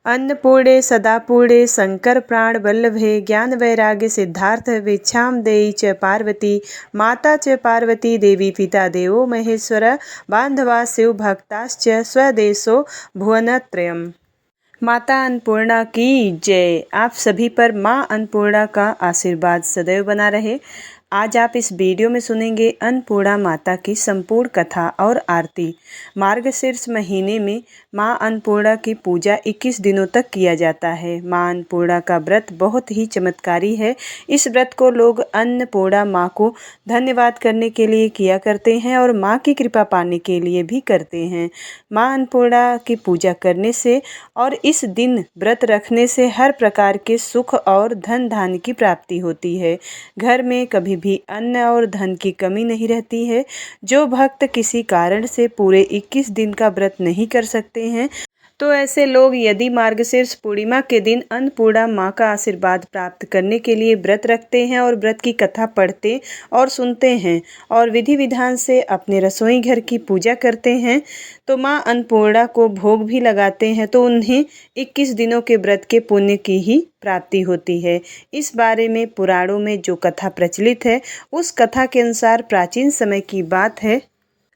अन्नपूर्णे सदापूर्णे शंकर प्राण वल्लभे ज्ञान वैराग्य सिद्धार्थ भिक्षाम देयी च पार्वती माता च पार्वती देवी पिता देवो महेश्वर बांधवा शिव भक्ताश्च स्वदेशो भुवनत्रयम्। माता अन्नपूर्णा की जय। आप सभी पर माँ अन्नपूर्णा का आशीर्वाद सदैव बना रहे। आज आप इस वीडियो में सुनेंगे अन्नपूर्णा माता की संपूर्ण कथा और आरती। मार्गशीर्ष महीने में माँ अन्नपूर्णा की पूजा 21 दिनों तक किया जाता है। माँ अन्नपूर्णा का व्रत बहुत ही चमत्कारी है। इस व्रत को लोग अन्नपूर्णा माँ को धन्यवाद करने के लिए किया करते हैं और माँ की कृपा पाने के लिए भी करते हैं। माँ अन्नपूर्णा की पूजा करने से और इस दिन व्रत रखने से हर प्रकार के सुख और धन धान्य की प्राप्ति होती है। घर में कभी भी अन्न और धन की कमी नहीं रहती है। जो भक्त किसी कारण से पूरे 21 दिन का व्रत नहीं कर सकते हैं तो ऐसे लोग यदि मार्गशीर्ष पूर्णिमा के दिन अन्नपूर्णा माँ का आशीर्वाद प्राप्त करने के लिए व्रत रखते हैं और व्रत की कथा पढ़ते और सुनते हैं और विधि विधान से अपने रसोई घर की पूजा करते हैं तो माँ अन्नपूर्णा को भोग भी लगाते हैं तो उन्हें 21 दिनों के व्रत के पुण्य की ही प्राप्ति होती है। इस बारे में पुराणों में जो कथा प्रचलित है उस कथा के अनुसार प्राचीन समय की बात है।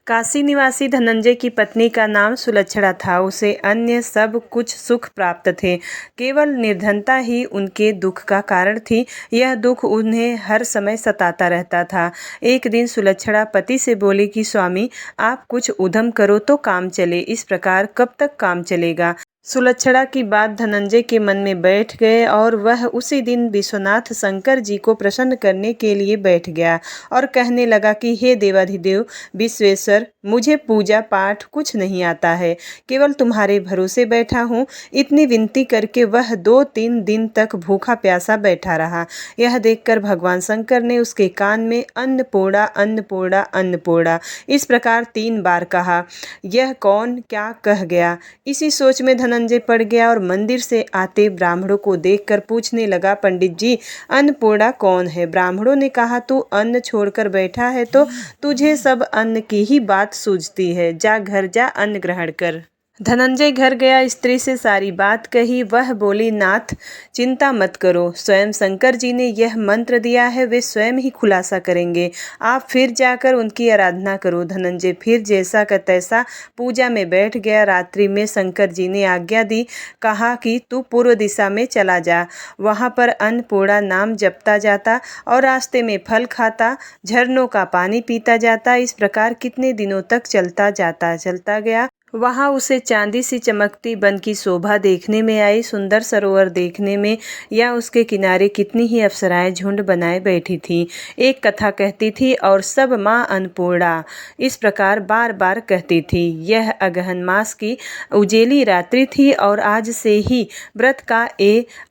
काशी निवासी धनंजय की पत्नी का नाम सुलक्षणा था। उसे अन्य सब कुछ सुख प्राप्त थे, केवल निर्धनता ही उनके दुख का कारण थी। यह दुख उन्हें हर समय सताता रहता था। एक दिन सुलक्षणा पति से बोली कि स्वामी आप कुछ उद्यम करो तो काम चले, इस प्रकार कब तक काम चलेगा। सुलक्षणा की बात धनंजय के मन में बैठ गए और वह उसी दिन विश्वनाथ शंकर जी को प्रसन्न करने के लिए बैठ गया और कहने लगा कि हे देवाधिदेव विश्वेश्वर, मुझे पूजा पाठ कुछ नहीं आता है, केवल तुम्हारे भरोसे बैठा हूँ। इतनी विनती करके वह 2-3 दिन तक भूखा प्यासा बैठा रहा। यह देखकर भगवान शंकर ने उसके कान में अन्नपूर्णा अन्नपूर्णा अन्नपूर्णा इस प्रकार 3 बार कहा। यह कौन क्या कह गया, इसी सोच में धनंजय पड़ गया और मंदिर से आते ब्राह्मणों को देखकर पूछने लगा, पंडित जी अन्नपूर्णा कौन है। ब्राह्मणों ने कहा, तू अन्न छोड़कर बैठा है तो तुझे सब अन्न की ही बात सूझती है, जा घर जा अन्न ग्रहण कर। धनंजय घर गया, स्त्री से सारी बात कही। वह बोली, नाथ चिंता मत करो, स्वयं शंकर जी ने यह मंत्र दिया है, वे स्वयं ही खुलासा करेंगे, आप फिर जाकर उनकी आराधना करो। धनंजय फिर जैसा का तैसा पूजा में बैठ गया। रात्रि में शंकर जी ने आज्ञा दी, कहा कि तू पूर्व दिशा में चला जा, वहाँ पर अन्नपूर्णा नाम जपता जाता और रास्ते में फल खाता, झरनों का पानी पीता जाता। इस प्रकार कितने दिनों तक चलता गया। वहाँ उसे चांदी सी चमकती वन की शोभा देखने में आई, सुंदर सरोवर देखने में, या उसके किनारे कितनी ही अप्सराएं झुंड बनाए बैठी थीं। एक कथा कहती थी और सब माँ अन्नपूर्णा इस प्रकार बार बार कहती थी। यह अगहन मास की उजेली रात्रि थी और आज से ही व्रत का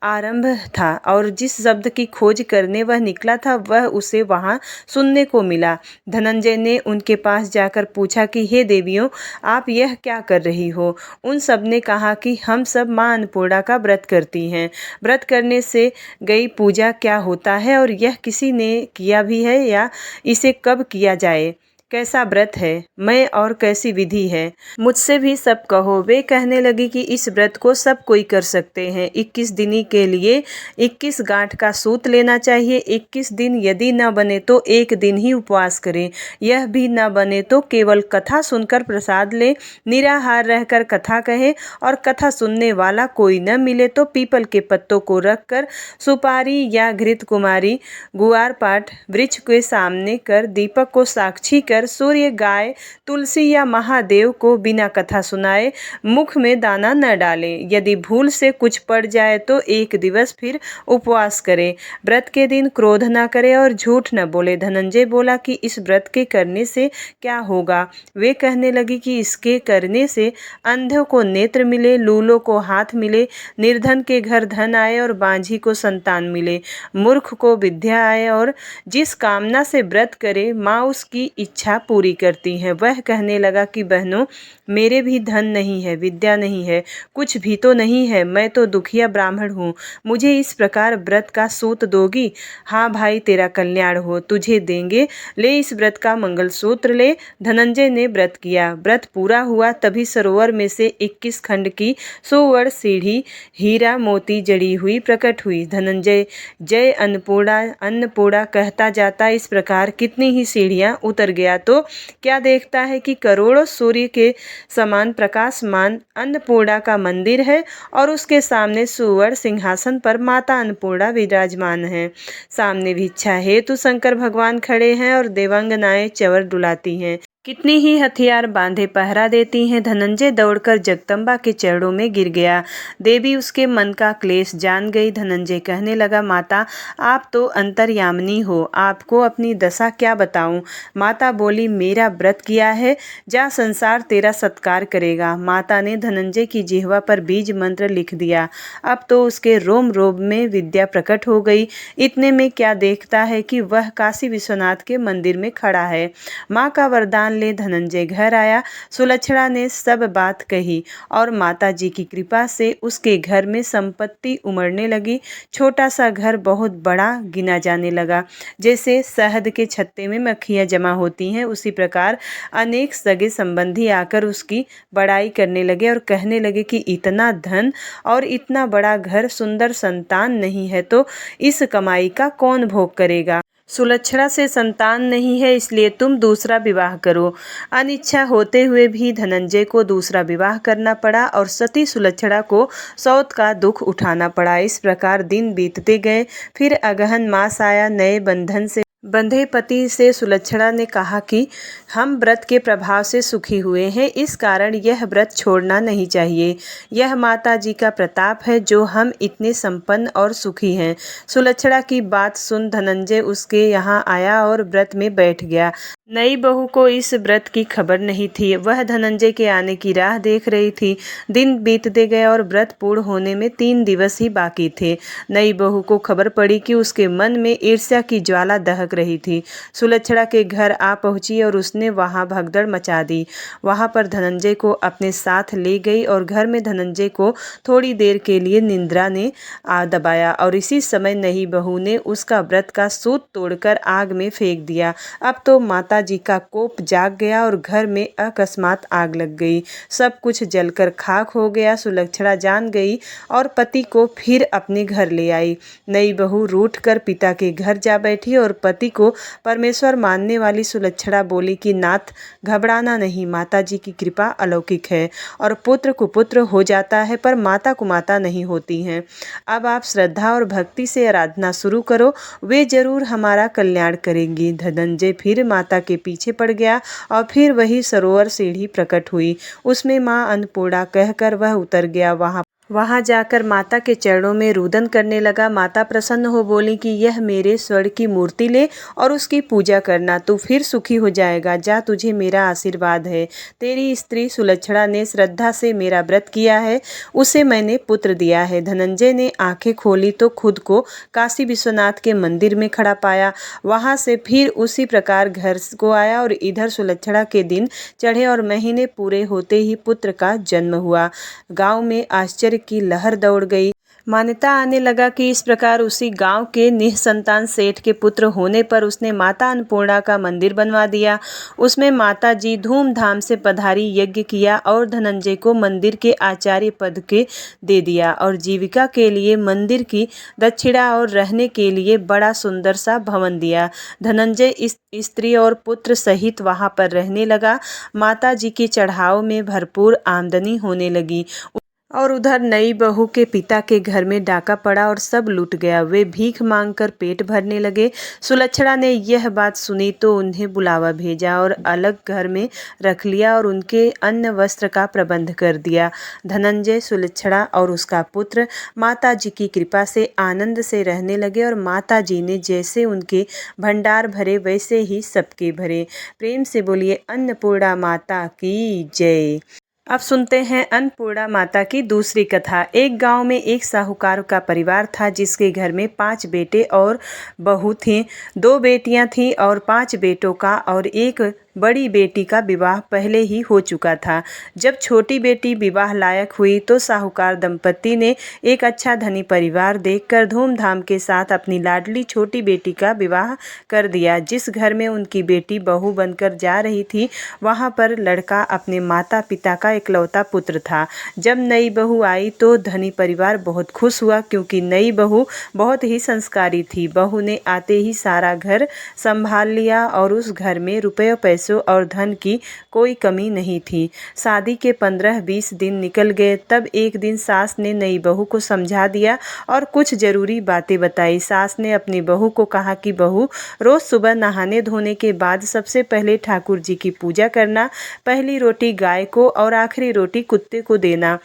आरंभ था और जिस शब्द की खोज करने वह निकला था वह उसे वहाँ सुनने को मिला। धनंजय ने उनके पास जाकर पूछा कि हे देवियों, आप यह क्या कर रही हो। उन सब ने कहा कि हम सब माँ अन्नपूर्णा का व्रत करती हैं। व्रत करने से गई पूजा क्या होता है और यह किसी ने किया भी है या इसे कब किया जाए, कैसा व्रत है, मैं और कैसी विधि है, मुझसे भी सब कहो। वे कहने लगी कि इस व्रत को सब कोई कर सकते हैं। 21 दिन के लिए 21 गांठ का सूत लेना चाहिए। 21 दिन यदि न बने तो एक दिन ही उपवास करें। यह भी न बने तो केवल कथा सुनकर प्रसाद लें, निराहार रहकर कथा कहें और कथा सुनने वाला कोई न मिले तो पीपल के पत्तों को रखकर सुपारी या घृत कुमारी गुआर पाठ वृक्ष के सामने कर दीपक को साक्षी कर सूर्य, गाय, तुलसी या महादेव को बिना कथा सुनाए मुख में दाना न डालें। यदि भूल से कुछ पड़ जाए तो 1 दिवस फिर उपवास करें। व्रत के दिन क्रोध न करे और झूठ न बोले। धनंजय बोला कि इस व्रत के करने से क्या होगा। वे कहने लगी कि इसके करने से अंधों को नेत्र मिले, लूलों को हाथ मिले, निर्धन के घर धन आए और बांझी को संतान मिले, मूर्ख को विद्या आए और जिस कामना से व्रत करे माँ उसकी इच्छा इच्छा पूरी करती हैं। वह कहने लगा कि बहनों, मेरे भी धन नहीं है, विद्या नहीं है, कुछ भी तो नहीं है, मैं तो दुखिया ब्राह्मण हूँ, मुझे इस प्रकार व्रत का सूत दोगी? हाँ भाई, तेरा कल्याण हो, तुझे देंगे, ले इस व्रत का मंगलसूत्र ले। धनंजय ने व्रत किया। व्रत पूरा हुआ तभी सरोवर में से 21 खंड की सुवर्ण सीढ़ी हीरा मोती जड़ी हुई प्रकट हुई। धनंजय जय अन्नपूर्णा अन्नपूर्णा कहता जाता इस प्रकार कितनी ही सीढ़ियां उतर गया तो क्या देखता है कि करोड़ों सूर्य के समान प्रकाशमान अन्नपूर्णा का मंदिर है और उसके सामने सुवर्ण सिंहासन पर माता अन्नपूर्णा विराजमान है। सामने भिक्षा हेतु शंकर भगवान खड़े हैं और देवांगनाएं चंवर डुलाती हैं। कितनी ही हथियार बांधे पहरा देती हैं। धनंजय दौड़कर जगदम्बा के चरणों में गिर गया। देवी उसके मन का क्लेश जान गई। धनंजय कहने लगा, माता, आप तो अंतर्यामिनी हो, आपको अपनी दशा क्या बताऊं? माता बोली, मेरा व्रत किया है, जा, संसार तेरा सत्कार करेगा। माता ने धनंजय की जिह्वा पर बीज मंत्र लिख दिया। अब तो उसके रोम रोम में विद्या प्रकट हो गई। इतने में क्या देखता है कि वह काशी विश्वनाथ के मंदिर में खड़ा है। माँ का वरदान ले धनंजय घर आया। सुलक्षणा ने सब बात कही और माताजी की कृपा से उसके घर में संपत्ति उमड़ने लगी। छोटा सा घर बहुत बड़ा गिना जाने लगा। जैसे शहद के छत्ते में मक्खियां जमा होती हैं, उसी प्रकार अनेक सगे संबंधी आकर उसकी बड़ाई करने लगे और कहने लगे कि इतना धन और इतना बड़ा घर, सुंदर संतान नहीं है तो इस कमाई का कौन भोग करेगा? सुलक्षणा से संतान नहीं है, इसलिए तुम दूसरा विवाह करो। अनिच्छा होते हुए भी धनंजय को दूसरा विवाह करना पड़ा और सती सुलक्षणा को सौत का दुख उठाना पड़ा। इस प्रकार दिन बीतते गए। फिर अगहन मास आया। नए बंधन से बंधे पति से सुलक्षणा ने कहा कि हम व्रत के प्रभाव से सुखी हुए हैं, इस कारण यह व्रत छोड़ना नहीं चाहिए। यह माता जी का प्रताप है जो हम इतने संपन्न और सुखी हैं। सुलक्षणा की बात सुन धनंजय उसके यहाँ आया और व्रत में बैठ गया। नई बहू को इस व्रत की खबर नहीं थी। वह धनंजय के आने की राह देख रही थी। दिन बीतते गए और व्रत पूर्ण होने में 3 दिवस ही बाकी थे। नई बहू को खबर पड़ी कि उसके मन में ईर्ष्या की ज्वाला दहक रही थी। सुलक्षणा के घर आ पहुंची और उसने वहां भगदड़ मचा दी। वहां पर धनंजय को अपने साथ ले गई और घर में धनंजय को थोड़ी देर के लिए निंद्रा ने दबाया और इसी समय नई बहू ने उसका व्रत का सूत तोड़कर आग में फेंक दिया। अब तो माता जी का कोप जाग गया और घर में अकस्मात आग लग गई। सब कुछ जलकर खाक हो गया। सुलक्षणा जान गई और पति को फिर अपने घर ले आई। नई बहू रूठ कर पिता के घर जा बैठी और पति को परमेश्वर मानने वाली सुलक्षणा बोली कि नाथ, घबराना नहीं, माता जी की कृपा अलौकिक है और पुत्र कुपुत्र हो जाता है पर माता कुमाता नहीं होती हैं। अब आप श्रद्धा और भक्ति से आराधना शुरू करो, वे जरूर हमारा कल्याण करेंगी। धनंजय फिर माता के पीछे पड़ गया और फिर वही सरोवर सीढ़ी प्रकट हुई। उसमें माँ अन्नपूर्णा कहकर वह उतर गया। वहां जाकर माता के चरणों में रुदन करने लगा। माता प्रसन्न हो बोली कि यह मेरे स्वर्ण की मूर्ति ले और उसकी पूजा करना, तू फिर सुखी हो जाएगा। जा, तुझे मेरा आशीर्वाद है। तेरी स्त्री सुलक्षणा ने श्रद्धा से मेरा व्रत किया है, उसे मैंने पुत्र दिया है। धनंजय ने आंखें खोली तो खुद को काशी विश्वनाथ के मंदिर में खड़ा पाया। वहां से फिर उसी प्रकार घर को आया और इधर सुलक्षणा के दिन चढ़े और महीने पूरे होते ही पुत्र का जन्म हुआ। गांव में आश्चर्य की लहर दौड़ गई। मान्यता आने लगा कि इस प्रकार उसी गांव के निःसंतान सेठ के पुत्र होने पर उसने माता अन्नपूर्णा का मंदिर बनवा दिया। उसमें माता जी धूमधाम से पधारी, यज्ञ किया और धनंजय को मंदिर के आचार्य पद के दे दिया और जीविका के लिए मंदिर की दक्षिणा और रहने के लिए बड़ा सुंदर सा भवन दिया। धनंजय इस स्त्री और पुत्र सहित वहां पर रहने लगा। माता जी के चढ़ाव में भरपूर आमदनी होने लगी और उधर नई बहू के पिता के घर में डाका पड़ा और सब लूट गया। वे भीख मांगकर पेट भरने लगे। सुलक्षणा ने यह बात सुनी तो उन्हें बुलावा भेजा और अलग घर में रख लिया और उनके अन्न वस्त्र का प्रबंध कर दिया। धनंजय, सुलक्षणा और उसका पुत्र माता जी की कृपा से आनंद से रहने लगे और माता जी ने जैसे उनके भंडार भरे वैसे ही सबके भरे। प्रेम से बोलिए अन्नपूर्णा माता की जय। अब सुनते हैं अन्नपूर्णा माता की दूसरी कथा। एक गांव में एक साहूकार का परिवार था जिसके घर में 5 बेटे और बहू थीं। 2 बेटियां थीं और 5 बेटों का और एक बड़ी बेटी का विवाह पहले ही हो चुका था। जब छोटी बेटी विवाह लायक हुई तो साहूकार दंपत्ति ने एक अच्छा धनी परिवार देखकर धूमधाम के साथ अपनी लाडली छोटी बेटी का विवाह कर दिया। जिस घर में उनकी बेटी बहू बनकर जा रही थी, वहां पर लड़का अपने माता पिता का इकलौता पुत्र था। जब नई बहू आई तो धनी परिवार बहुत खुश हुआ, क्योंकि नई बहू बहुत ही संस्कारी थी। बहू ने आते ही सारा घर संभाल लिया और उस घर में रुपयों पैसों और धन की कोई कमी नहीं थी। शादी के 15-20 दिन निकल गए। तब एक दिन सास ने नई बहू को समझा दिया और कुछ जरूरी बातें बताई। सास ने अपनी बहू को कहा कि बहू, रोज सुबह नहाने धोने के बाद सबसे पहले ठाकुर जी की पूजा करना, पहली रोटी गाय को और आखिरी रोटी कुत्ते को देना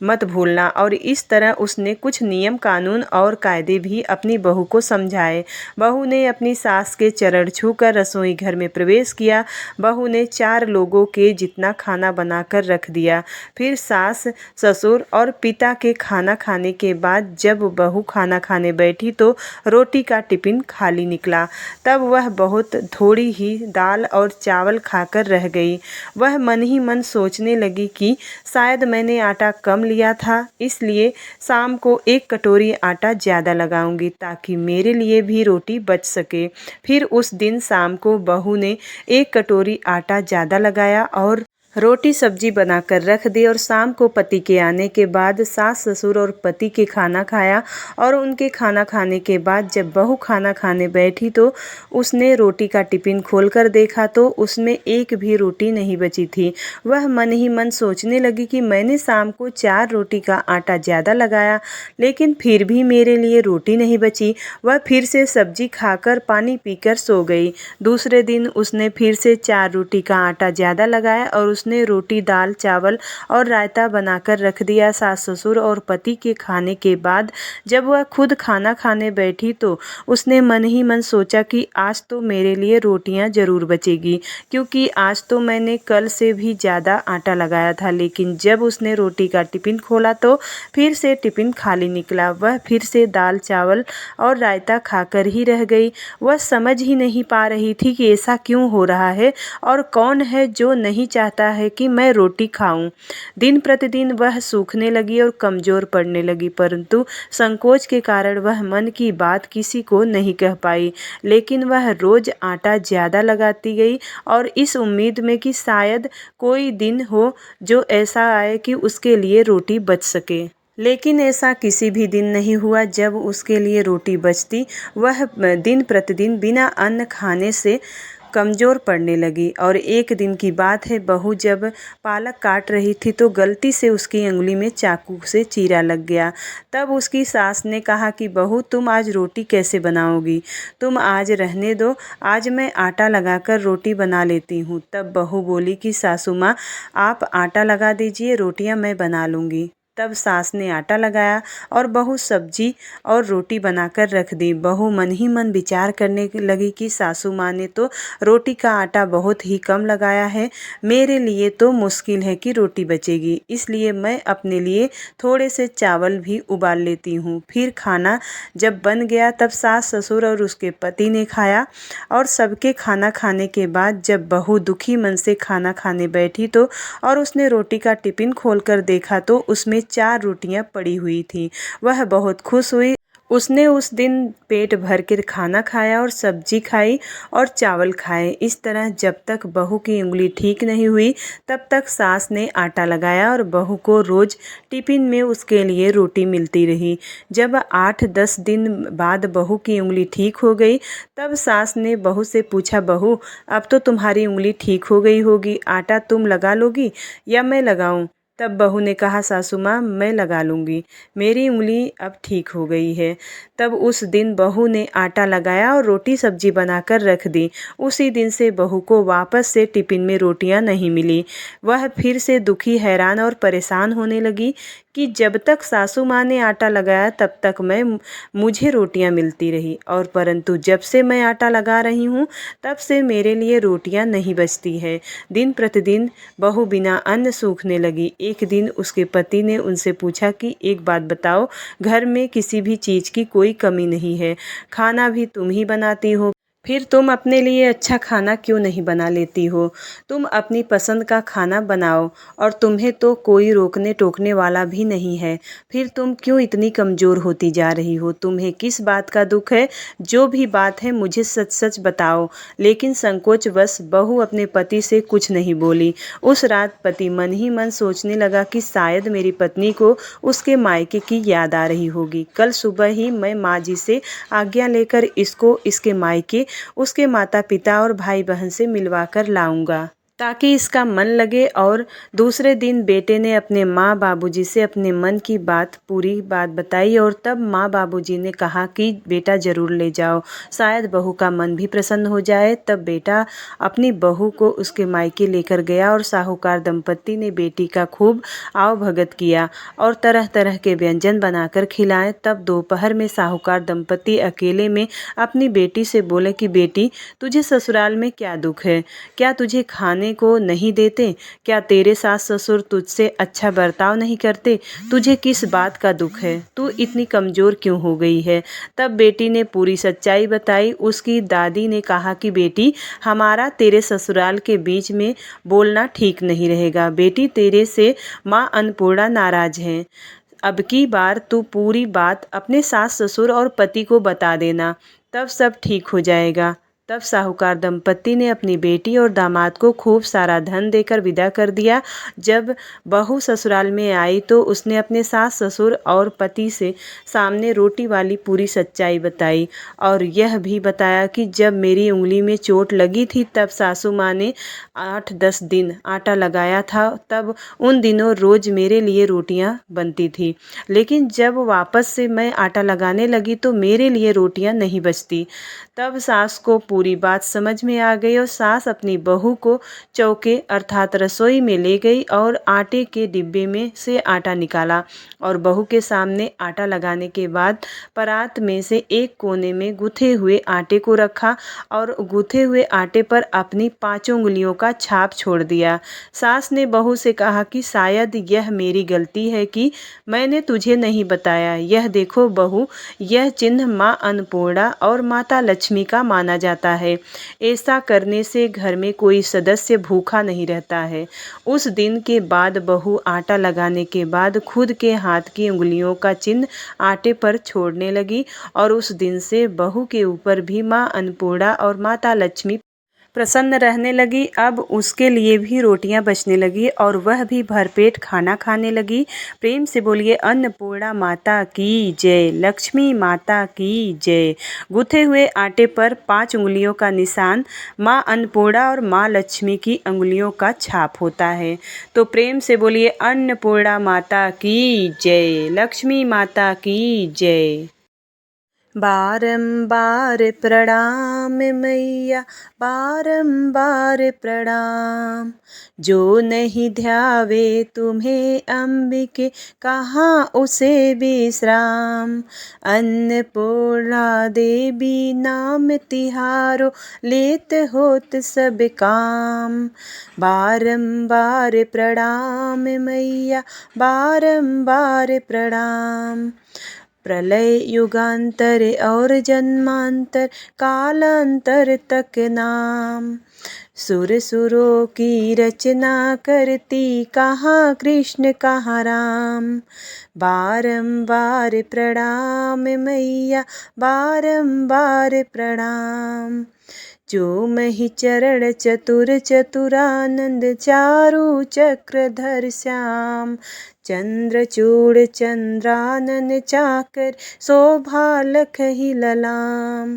मत भूलना। और इस तरह उसने कुछ नियम कानून और कायदे भी अपनी बहू को समझाए। बहू ने अपनी सास के चरण छूकर रसोई घर में प्रवेश किया। बहू ने 4 लोगों के जितना खाना बनाकर रख दिया। फिर सास, ससुर और पिता के खाना खाने के बाद जब बहू खाना खाने बैठी तो रोटी का टिफिन खाली निकला। तब वह बहुत थोड़ी ही दाल और चावल खाकर रह गई। वह मन ही मन सोचने लगी कि शायद मैंने आटा कम लिया था, इसलिए शाम को 1 कटोरी आटा ज़्यादा लगाऊंगी ताकि मेरे लिए भी रोटी बच सके। फिर उस दिन शाम को बहू ने 1 कटोरी आटा ज़्यादा लगाया और रोटी सब्जी बनाकर रख दी। और शाम को पति के आने के बाद सास, ससुर और पति के खाना खाया। और उनके खाना खाने के बाद जब बहू खाना खाने बैठी तो उसने रोटी का टिफिन खोलकर देखा तो उसमें एक भी रोटी नहीं बची थी। वह मन ही मन सोचने लगी कि मैंने शाम को 4 रोटी का आटा ज़्यादा लगाया, लेकिन फिर भी मेरे लिए रोटी नहीं बची। वह फिर से सब्जी खाकर पानी पीकर सो गई। दूसरे दिन उसने फिर से 4 रोटी का आटा ज़्यादा लगाया और उसने रोटी, दाल, चावल और रायता बनाकर रख दिया। सास, ससुर और पति के खाने के बाद जब वह खुद खाना खाने बैठी तो उसने मन ही मन सोचा कि आज तो मेरे लिए रोटियां जरूर बचेगी, क्योंकि आज तो मैंने कल से भी ज़्यादा आटा लगाया था। लेकिन जब उसने रोटी का टिफिन खोला तो फिर से टिफिन खाली निकला। वह फिर से दाल, चावल और रायता खाकर ही रह गई। वह समझ ही नहीं पा रही थी कि ऐसा क्यों हो रहा है और कौन है जो नहीं चाहता है कि मैं रोटी खाऊं। दिन प्रतिदिन वह सूखने लगी और कमजोर पड़ने लगी, परंतु संकोच के कारण वह मन की बात किसी को नहीं कह पाई। लेकिन वह रोज आटा ज़्यादा लगाती गई और इस उम्मीद में कि शायद कोई दिन हो जो ऐसा आए कि उसके लिए रोटी बच सके। लेकिन ऐसा किसी भी दिन नहीं हुआ। जब उसके लिए रोटी बचती, वह दिन प्रतिदिन बिना अन्न खाने से कमज़ोर पड़ने लगी। और एक दिन की बात है, बहू जब पालक काट रही थी तो गलती से उसकी उंगली में चाकू से चीरा लग गया। तब उसकी सास ने कहा कि बहू, तुम आज रोटी कैसे बनाओगी? तुम आज रहने दो, आज मैं आटा लगाकर रोटी बना लेती हूँ। तब बहू बोली कि सासू माँ, आप आटा लगा दीजिए, रोटियाँ मैं बना लूँगी। तब सास ने आटा लगाया और बहू सब्जी और रोटी बनाकर रख दी। बहू मन ही मन विचार करने लगी कि सासू माँ ने तो रोटी का आटा बहुत ही कम लगाया है, मेरे लिए तो मुश्किल है कि रोटी बचेगी, इसलिए मैं अपने लिए थोड़े से चावल भी उबाल लेती हूँ। फिर खाना जब बन गया तब सास, ससुर और उसके पति ने खाया। और सबके खाना खाने के बाद जब बहू दुखी मन से खाना खाने बैठी तो और उसने रोटी का टिफिन खोलकर देखा तो उसमें 4 रोटियां पड़ी हुई थी। वह बहुत खुश हुई। उसने उस दिन पेट भर कर खाना खाया और सब्जी खाई और चावल खाए। इस तरह जब तक बहू की उंगली ठीक नहीं हुई तब तक सास ने आटा लगाया और बहू को रोज टिफिन में उसके लिए रोटी मिलती रही। जब 8-10 दिन बाद बहू की उंगली ठीक हो गई तब सास ने बहू से पूछा, बहू, अब तो तुम्हारी उंगली ठीक हो गई होगी, आटा तुम लगा लोगी या मैं लगाऊं? तब बहू ने कहा, सासू माँ, मैं लगा लूँगी, मेरी उंगली अब ठीक हो गई है। तब उस दिन बहू ने आटा लगाया और रोटी सब्जी बनाकर रख दी। उसी दिन से बहू को वापस से टिफिन में रोटियां नहीं मिली। वह फिर से दुखी, हैरान और परेशान होने लगी कि जब तक सासू माँ ने आटा लगाया तब तक मुझे रोटियां मिलती रही, और परंतु जब से मैं आटा लगा रही हूँ तब से मेरे लिए रोटियां नहीं बचती है। दिन प्रतिदिन बहू बिना अन्न सूखने लगी। एक दिन उसके पति ने उनसे पूछा कि एक बात बताओ, घर में किसी भी चीज़ की कोई कमी नहीं है, खाना भी तुम ही बनाती हो, फिर तुम अपने लिए अच्छा खाना क्यों नहीं बना लेती हो? तुम अपनी पसंद का खाना बनाओ और तुम्हें तो कोई रोकने टोकने वाला भी नहीं है। फिर तुम क्यों इतनी कमज़ोर होती जा रही हो? तुम्हें किस बात का दुख है? जो भी बात है मुझे सच सच बताओ। लेकिन संकोचवश बहू अपने पति से कुछ नहीं बोली। उस रात पति मन ही मन सोचने लगा कि शायद मेरी पत्नी को उसके मायके की याद आ रही होगी। कल सुबह ही मैं माँ जी से आज्ञा लेकर इसको इसके मायके उसके माता पिता और भाई बहन से मिलवा कर लाऊंगा, ताकि इसका मन लगे। और दूसरे दिन बेटे ने अपने माँ बाबूजी से अपने मन की पूरी बात बताई और तब माँ बाबूजी ने कहा कि बेटा ज़रूर ले जाओ, शायद बहू का मन भी प्रसन्न हो जाए। तब बेटा अपनी बहू को उसके मायके लेकर गया और साहूकार दंपत्ति ने बेटी का खूब आवभगत किया और तरह तरह के व्यंजन बनाकर खिलाए। तब दोपहर में साहूकार दंपत्ति अकेले में अपनी बेटी से बोले कि बेटी, तुझे ससुराल में क्या दुख है? क्या तुझे खाने को नहीं देते? क्या तेरे सास ससुर तुझसे अच्छा बर्ताव नहीं करते? तुझे किस बात का दुख है? तू इतनी कमज़ोर क्यों हो गई है? तब बेटी ने पूरी सच्चाई बताई। उसकी दादी ने कहा कि बेटी, हमारा तेरे ससुराल के बीच में बोलना ठीक नहीं रहेगा। बेटी, तेरे से माँ अन्नपूर्णा नाराज़ हैं। अब की बार तू पूरी बात अपने सास ससुर और पति को बता देना, तब सब ठीक हो जाएगा। तब साहूकार दंपत्ति ने अपनी बेटी और दामाद को खूब सारा धन देकर विदा कर दिया। जब बहू ससुराल में आई तो उसने अपने सास ससुर और पति से सामने रोटी वाली पूरी सच्चाई बताई और यह भी बताया कि जब मेरी उंगली में चोट लगी थी तब सासू माँ ने 8-10 दिन आटा लगाया था। तब उन दिनों रोज़ मेरे लिए रोटियां बनती थी, लेकिन जब वापस से मैं आटा लगाने लगी तो मेरे लिए रोटियां नहीं बचती। तब सास को पूरी बात समझ में आ गई और सास अपनी बहू को चौके अर्थात रसोई में ले गई और आटे के डिब्बे में से आटा निकाला और बहू के सामने आटा लगाने के बाद परात में से एक कोने में गूथे हुए आटे को रखा और गूथे हुए आटे पर अपनी 5 उंगलियों का छाप छोड़ दिया। सास ने बहू से कहा कि शायद यह मेरी गलती है कि मैंने तुझे नहीं बताया। यह देखो बहू, यह चिन्ह माँ अन्नपूर्णा और माता लक्ष्मी का माना जाता है। ऐसा करने से घर में कोई सदस्य भूखा नहीं रहता है। उस दिन के बाद बहू आटा लगाने के बाद खुद के हाथ की उंगलियों का चिन्ह आटे पर छोड़ने लगी और उस दिन से बहू के ऊपर भी माँ अन्नपूर्णा और माता लक्ष्मी प्रसन्न रहने लगी। अब उसके लिए भी रोटियां बचने लगी और वह भी भरपेट खाना खाने लगी। प्रेम से बोलिए अन्नपूर्णा माता की जय, लक्ष्मी माता की जय। गूथे हुए आटे पर 5 उंगलियों का निशान माँ अन्नपूर्णा और माँ लक्ष्मी की उंगलियों का छाप होता है। तो प्रेम से बोलिए अन्नपूर्णा माता की जय, लक्ष्मी माता की जय। बारंबार प्रणाम मैया, बारंबार प्रणाम। जो नहीं ध्यावे तुम्हें अंबिके, कहाँ उसे विश्राम। अन्नपूर्णा देवी नाम तिहारो, लेत होत सब काम। बारंबार प्रणाम मैया, बारंबार प्रणाम। प्रलय युगांतर और जन्मांतर, कालांतर तक नाम। सुरों की रचना करती, कहाँ कृष्ण कहाँ राम। बारंबार प्रणाम मैया, बारंबार प्रणाम। जो मही चरण चतुर चतुरानंद, चारु चक्रधर श्याम। चंद्रचूड़ चंद्रानन चाकर, शोभा लखहि ललाम।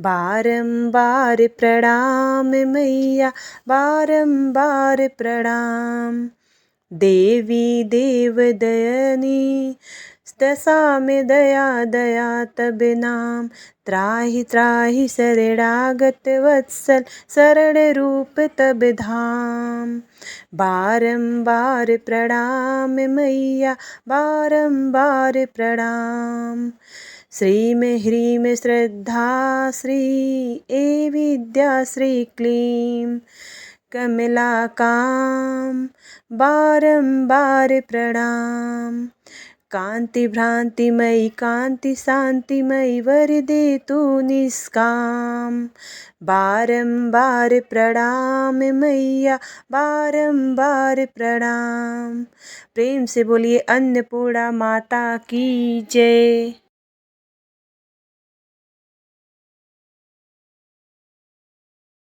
बारंबार प्रणाम मैया, बारंबार प्रणाम। देवी देव दयनी, दशा में दया दया तब नाम। त्राहि त्राहि शरणागत वत्सल, शरण रूप तब धाम। बारंबार प्रणाम मैया, बारंबार प्रणाम। श्रीम ह्रीम श्रद्धा श्री, ए विद्या श्री क्लीं कमला काम। बारंबार प्रणाम। कांति भ्रांतिमयी कांति शांतिमयी वर दे तू निष्काम। बारंबार प्रणाम मैया, बारंबार प्रणाम। प्रेम से बोलिए अन्नपूर्णा माता की जय।